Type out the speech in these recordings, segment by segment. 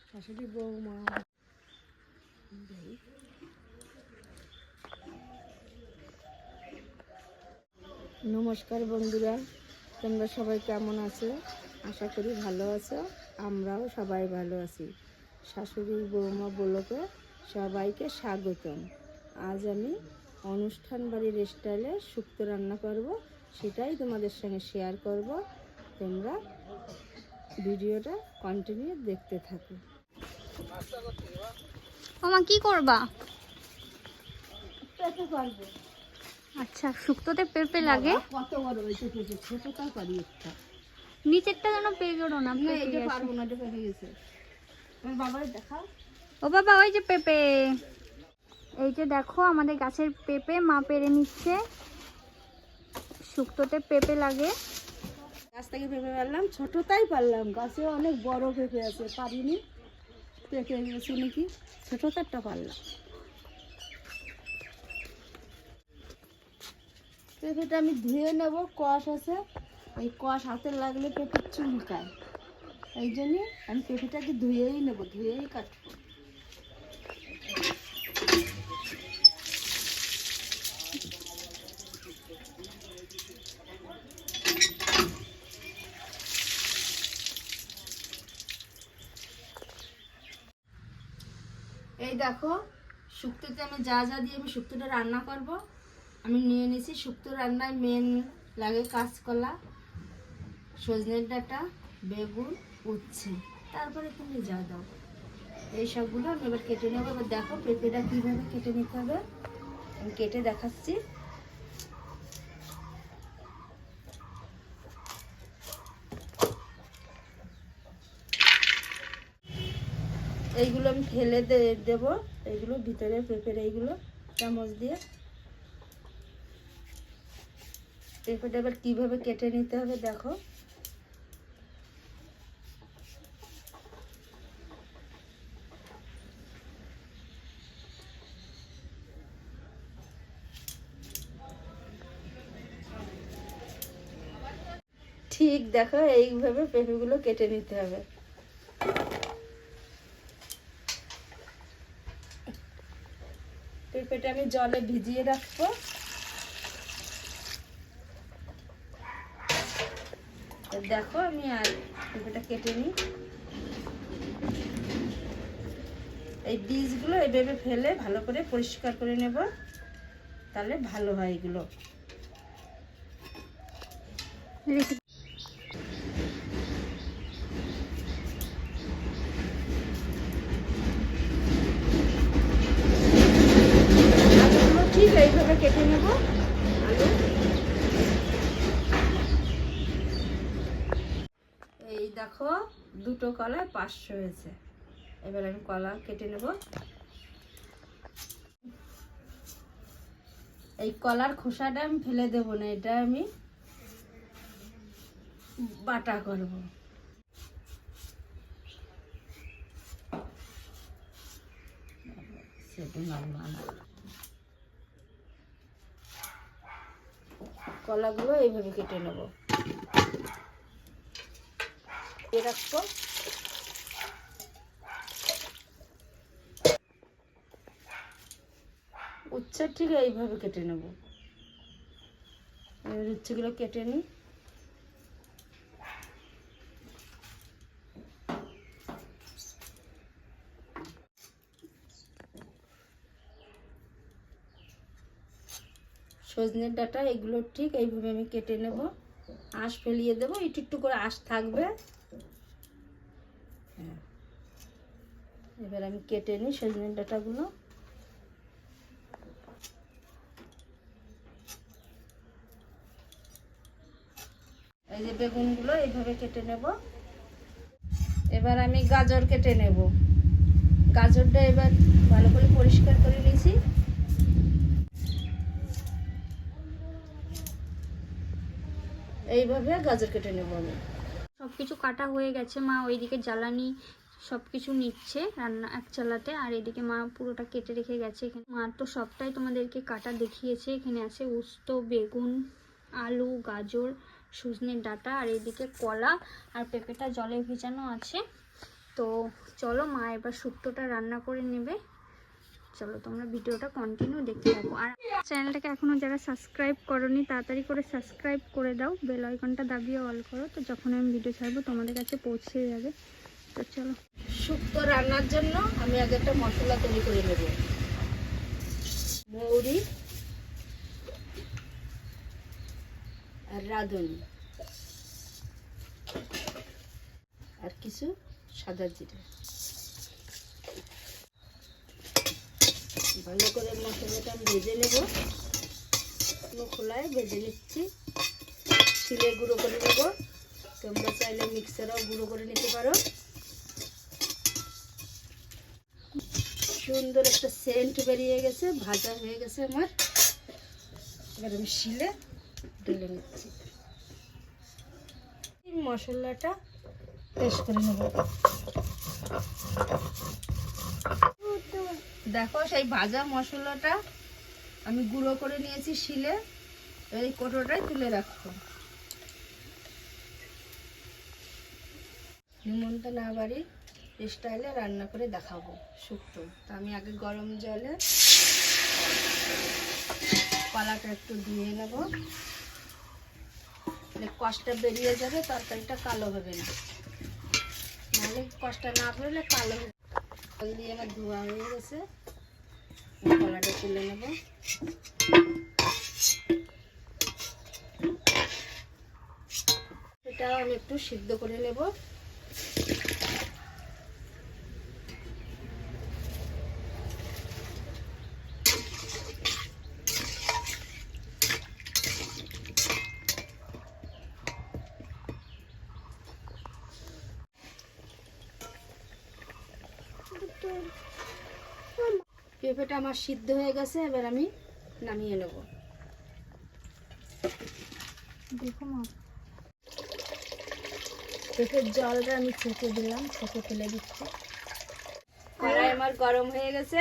শাশুড়ি বৌমা নমস্কার বন্ধুরা, তোমরা সবাই কেমন আছো? আশা করি ভালো আছো। আমরাও সবাই ভালো আছি। শাশুড়ি বৌমা ব্লগে সবাইকে স্বাগতম। আজ আমি অনুষ্ঠান বাড়ির স্টাইলে শুক্তো রান্না করব, সেটাই তোমাদের সঙ্গে শেয়ার করব। তোমরা ভিডিওটা কন্টিনিউ দেখতে থাকো। মামা কি করবা? পেঁপে করবো। আচ্ছা, শুক্তোতে পেঁপে লাগে? কত বড় হয়েছে পেঁপে, ছোটটাও পারি একটা। নিচেরটা যেন পেঁপে না, না পেঁপে এটা গেছে। পারবো না, এটা পেকে গেছে। আমার বাবারে দেখাও। ও বাবা, ওই যে পেঁপে, এই যে দেখো আমাদের গাছের পেঁপে মা পেরে নিচ্ছে। শুক্তোতে পেঁপে লাগে। গাছ থেকে পেঁপে পারলাম, ছোটটাই পারলাম। গাছে অনেক বড় পেঁপে আছে, পারিনি, পেকে গেছে নাকি, ছোটটারটা পারলাম। পেঁপেটা আমি ধুয়ে নেব, কষ আছে, এই কষ হাতে লাগলে পেঁপে চুলকায়, এই জন্যে আমি পেঁপেটাকে ধুয়েই নেব, ধুয়েই কাটবো। এই দেখো শুক্তোতে আমি যা যা দিয়ে আমি শুক্তোটা রান্না করব, আমি নিয়ে নিয়েছি। শুক্তো রান্নায় মেন লাগে কাঁচকলা, সজনের ডাঁটা, বেগুন, উচ্ছে, তারপরে তুমি যা দাও এই সবগুলো আমি এবার কেটে নেবো। এবার দেখো পেঁপেটা কীভাবে কেটে নিতে হবে, আমি কেটে দেখাচ্ছি। এইগুলো আমি ফেলে দেবো, এইগুলো ভিতরে পেঁপের এইগুলো চামচ দিয়ে। পেঁপেটা এবার কীভাবে কেটে নিতে হবে দেখো। ঠিক দেখো এইভাবে পেঁপেগুলো কেটে নিতে হবে। পেঁপেটা আমি জলে ভিজিয়ে রাখবো। দেখো আমি আর পেঁপেটা কেটে নিই। এই বীজগুলো এইভাবে ফেলে ভালো করে পরিষ্কার করে নেব, তাহলে ভালো হয় এগুলো। আলুগুলো ঠিক এইভাবে কেটে নেব। আলু এই দেখো দুটো কলা 500 হয়েছে। এবার আমি কলা কেটে নেব। এই কলার খোসাটা আমি ফেলে দেবো না, এটা আমি বাটা করব। কলাগুলো এইভাবে কেটে নেব, রাখবো। উচ্ছে ঠিক এইভাবে কেটে নেব। উচ্ছেগুলো কেটে নিই। সজনের ডাঁটা এগুলো ঠিক এইভাবে আমি কেটে নেব। আঁশ ফেলিয়ে দেবো, একটু একটু করে আঁশ থাকবে। হ্যাঁ, এবার আমি কেটে নিই সজনের ডাঁটাগুলো। এই যে বেগুনগুলো এইভাবে কেটে নেব। এবার আমি গাজর কেটে নেব। গাজরটা এবার ভালো করে পরিষ্কার করে নিয়েছি। এইভাবে গাজর কেটে নেব আমি। সবকিছু কাটা হয়ে গেছে, মা ওইদিকে জ্বালানি সবকিছু নিচ্ছে রান্না এক চালাতে, আর এদিকে মা পুরোটা কেটে রেখে গেছে। এখানে মা তো সবটাই তোমাদেরকে কাটা দেখিয়েছে। এখানে আছে উস্তো, বেগুন, আলু, গাজর, সজনের ডাঁটা, আর এইদিকে কলা আর পেঁপেটা জলে ভিজানো আছে। তো চলো মা এবার শুক্তোটা রান্না করে নেবে। চলো তোমরা ভিডিওটা কন্টিনিউ দেখতে থাকো। আর চ্যানেলটাকে এখনও যারা সাবস্ক্রাইব করোনি তাড়াতাড়ি করে সাবস্ক্রাইব করে দাও, বেল আইকনটা দাবিয়ে অল করো, তো যখন আমি ভিডিও ছাড়বো তোমাদের কাছে পৌঁছে যাবে। তো চলো, শুক্তো রান্নার জন্য আমি আগে একটা মশলা তৈরি করে নেব। মৌরি আর রাঁধুনি আর কিছু সাদা জিরে, ভালো করে মশলাটা আমি ভেজে নেব। খোলায় ভেজে নিচ্ছি, শিলে গুঁড়ো করে নেব। তোমরা চাইলে মিক্সারেও গুঁড়ো করে নিতে পারো। সুন্দর একটা সেন্ট বেরিয়ে গেছে, ভাজা হয়ে গেছে আমার। এবার আমি শিলে ঢেলে নিচ্ছি, মশলাটা পেস্ট করে নেব। দেখো সেই ভাজা মশলাটা আমি গুঁড়ো করে নিয়েছি শিলে, এই কোটোটায় তুলে রাখবো। নিমন্ত্রণ না বাড়ি স্টাইলে রান্না করে দেখাবো শুক্তো। তা আমি আগে গরম জলে কলাটা একটু দিয়ে নেব, কষটা বেরিয়ে যাবে, তরকারিটা কালো হবে না। নাহলে কষটা না বেরোলে কালো হবে। জল দিয়ে আমার ধোয়া হয়ে গেছে, কলাটা তুলে নেব। এটাও আমি একটু সিদ্ধ করে নেব। পেঁপেটা আমার সিদ্ধ হয়ে গেছে, এবার আমি নামিয়ে নেব। দেখো মা, পেঁপের জলটা আমি ছেঁকে দিলাম, ছেঁকে ফেলে দিচ্ছি। কড়াই আমার গরম হয়ে গেছে,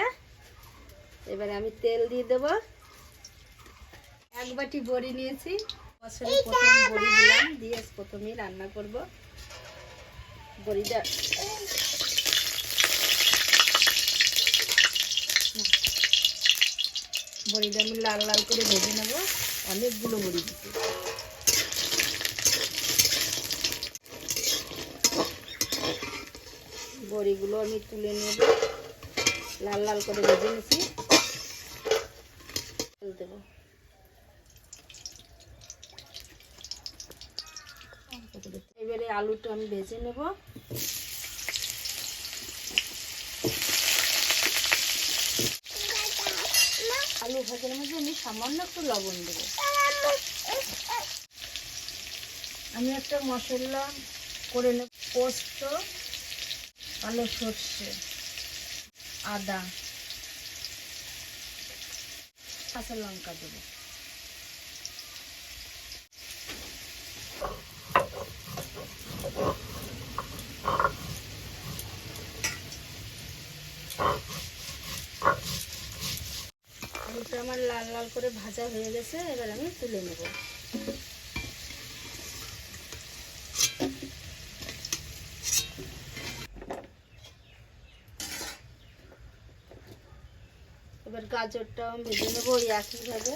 এবার আমি তেল দিয়ে দেব। এক বাটি বড়ি নিয়েছি, বছরে প্রথম বড়ি দিলাম, দিয়ে প্রথমেই রান্না করব। বড়িটা আমি লাল লাল করে ভেজে নেব। অনেকগুলো বড়ি দিচ্ছি। বড়িগুলো আমি তুলে নেব, লাল লাল করে ভেজে নিচ্ছি। দেব এবারে আলুটা আমি ভেজে নেব। আলু ভাজার মধ্যে আমি সামান্য একটু লবণ দেবো। আমি একটা মশলা করে নেব, পোস্ত, কালো সর্ষে, আদা, কাঁচা লঙ্কা দেবো। আলুটা আমার লাল লাল করে ভাজা হয়ে গেছে, এবার আমি তুলে নেব। এবার গাজরটাও আমি ভেজে নেবো ওই একইভাবে।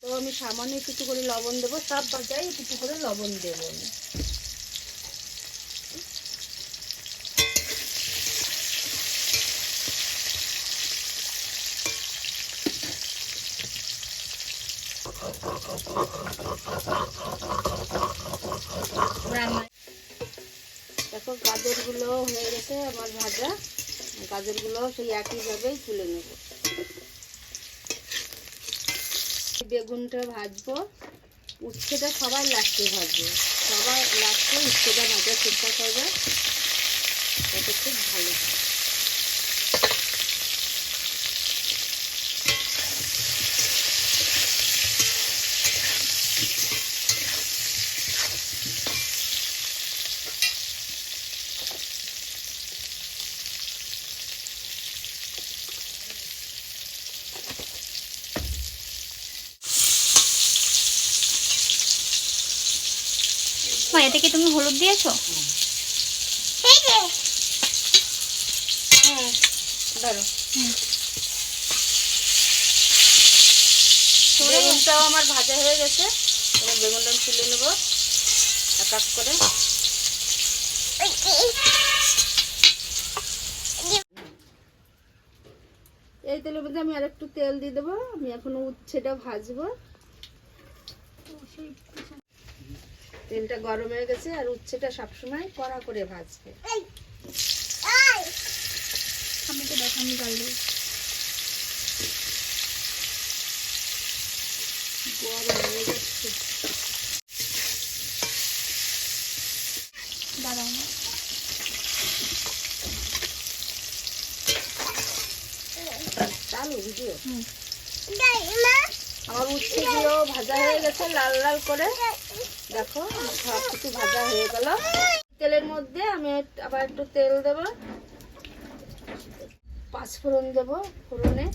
তো আমি সামান্য একটু করে লবণ দেবো, সব বাজায় একটু করে লবণ দেবো আমি। দেখো গাজরগুলো হয়ে গেছে আমার ভাজা, গাজরগুলো সেই একইভাবেই তুলে নেব। বেগুনটা ভাজবো, উচ্ছেটা সবাই লাস্টে ভাজবে, সবাই লাস্টে উচ্ছেটা ভাজার চেষ্টা করবে, তাতে খুব ভালো হয়। ও এতে কি তুমি হলুদ দিয়েছো? হ্যাঁ ধরো। বেগুনটাও আমার ভাজা হয়ে গেছে, এবার বেগুনটা আমি তুলে নেবো এক এক করে। এই তেলের মধ্যে আমি আরেকটু তেল দিয়ে দেবো। আমি এখন উচ্ছেটা ভাজবো। তেলটা গরম হয়ে গেছে, আর উচ্ছেটা সবসময় কড়া করে ভাজবে। আমি তো দেখো আমি জল দিই। গরম হয়ে যাচ্ছে। দাঁড়াও না। চালু ভিডিও। আমার উচ্ছে দিয়েও ভাজা হয়ে গেছে লাল লাল করে। দেখো সব কিছু ভাজা হয়ে গেল। তেলের মধ্যে আমি আবার একটু তেল দেবো, পাঁচফোড়ন দেবো। ফোড়নে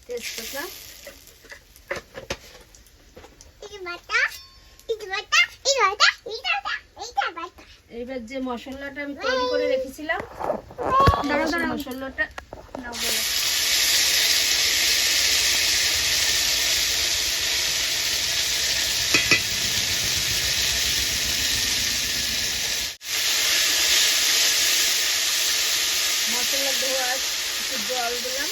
তেজপাতা, এবার যে মশলাটা আমি তৈরি করে রেখেছিলাম, মশলাটা নাও বলো। মশলা ধোয়া একটু জল দিলাম।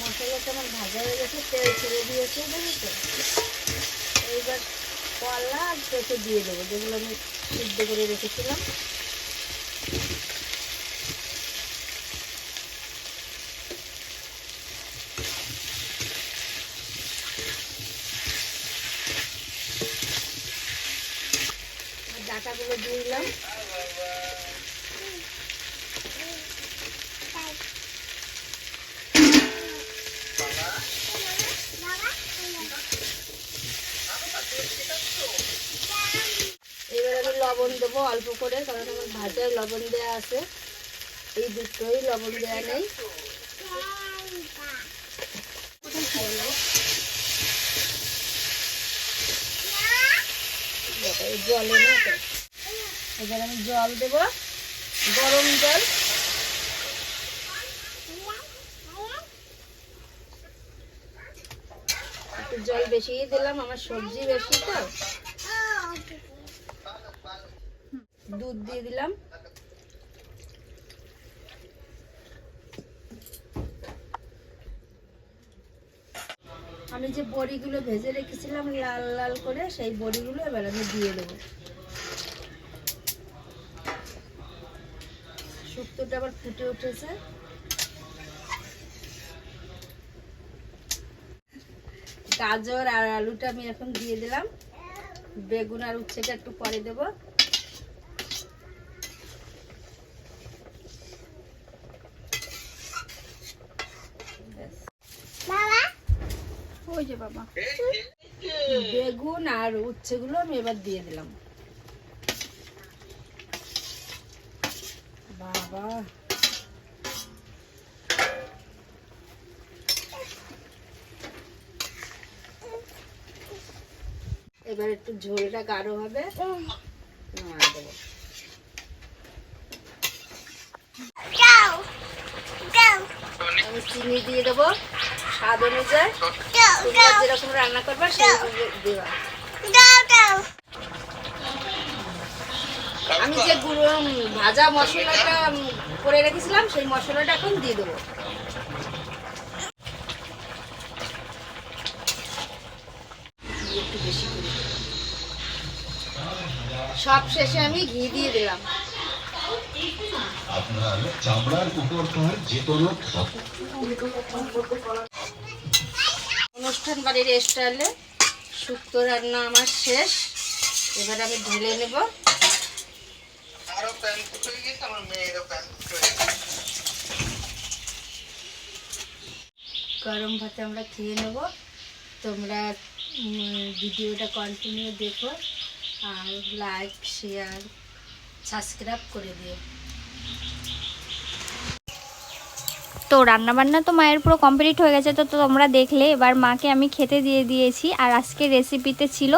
মশলাটা আমার ভাজা হয়ে গেছে, তেল ছেড়ে দিয়েছে, বুঝেছো? এইবার কলা আর পেঁপে দিয়ে দেবো, যেগুলো আমি সিদ্ধ করে রেখেছিলাম। ডাটাগুলো দিয়ে দিলাম। এবার আমি লবণ দেবো অল্প করে, কারণ আমার ভাজায় লবণ দেওয়া আছে। এই দুটোই লবণ দেওয়া নেই। জলে না তো। এবার আমি জল দেব, গরম জল। একটু জল বেশি দিলাম, আমার সবজি বেশি তো। দুধ দিয়ে দিলাম। আমি যে বড়িগুলো ভেজে রেখেছিলাম লাল লাল করে, সেই বড়িগুলো এবার আমি দিয়ে দেবো। শুক্তোটা আবার ফুটে উঠেছে। গাজর আর আলুটা আমি এখন দিয়ে দিলাম। বেগুন আর উচ্ছেটা একটু পরে দেবো। ওই যে বাবা, বেগুন আর উচ্ছেগুলো আমি এবার দিয়ে দিলাম। বাবা, এবার একটু ঝোলটা গাঢ় হবে, নাড়া দেবো। আমি চিনি দিয়ে দেবো স্বাদ অনুযায়ী। তোমরা যেরকম রান্না করবা সেইভাবে দেবা। আমি যে গুঁড়ো ভাজা মশলাটা করে রেখেছিলাম, সেই মশলাটা এখন দিয়ে দেবো। একটু বেশি করে দেবো। সব শেষে আমি ঘি দিয়ে দিলাম। আপনার চামড়ার উপরকার যে কোনো অনুষ্ঠান বাড়ির স্টাইলে শুক্তো রান্না আমার শেষ। এবার আমি ঢেলে নেব। গরম ভাতে আমরা খেয়ে নেব। তোমরা ভিডিওটা কন্টিনিউ দেখো। আর লাইক শেয়ার সাবস্ক্রাইব করে দিও। তো রান্নাবান্না তো মায়ের পুরো কমপ্লিট হয়ে গেছে, তো তোমরা দেখলে। এবার মাকে আমি খেতে দিয়ে দিয়েছি। আর আজকে রেসিপিতে ছিল,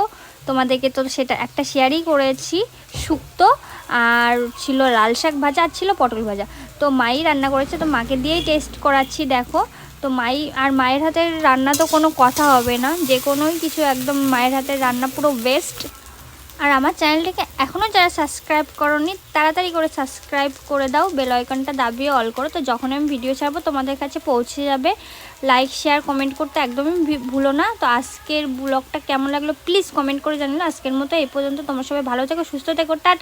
তোমাদেরকে তো সেটা একটা শেয়ারই করেছি, শুক্তো, আর ছিল লাল শাক ভাজা, আর ছিল পটল ভাজা। তো মাই রান্না করেছে, তো মাকে দিয়েই টেস্ট করাচ্ছি। দেখো, তো মায়ের হাতের রান্না তো কোনো কথা হবে না, যে কোনোই কিছু একদম মায়ের হাতের রান্না পুরো বেস্ট। আর আমার চ্যানেলটাকে এখনও যারা সাবস্ক্রাইব করোনি তাড়াতাড়ি করে সাবস্ক্রাইব করে দাও, বেল আইকনটা দাবিয়ে অল করো, তো যখন আমি ভিডিও ছাড়বো তোমাদের কাছে পৌঁছে যাবে। লাইক শেয়ার কমেন্ট করতে একদমই ভুলো না। তো আজকের ব্লগটা কেমন লাগলো প্লিজ কমেন্ট করে জানিও। আজকের মতো এই পর্যন্ত, তোমরা সবাই ভালো থেকো, সুস্থ থেকো, টাটা।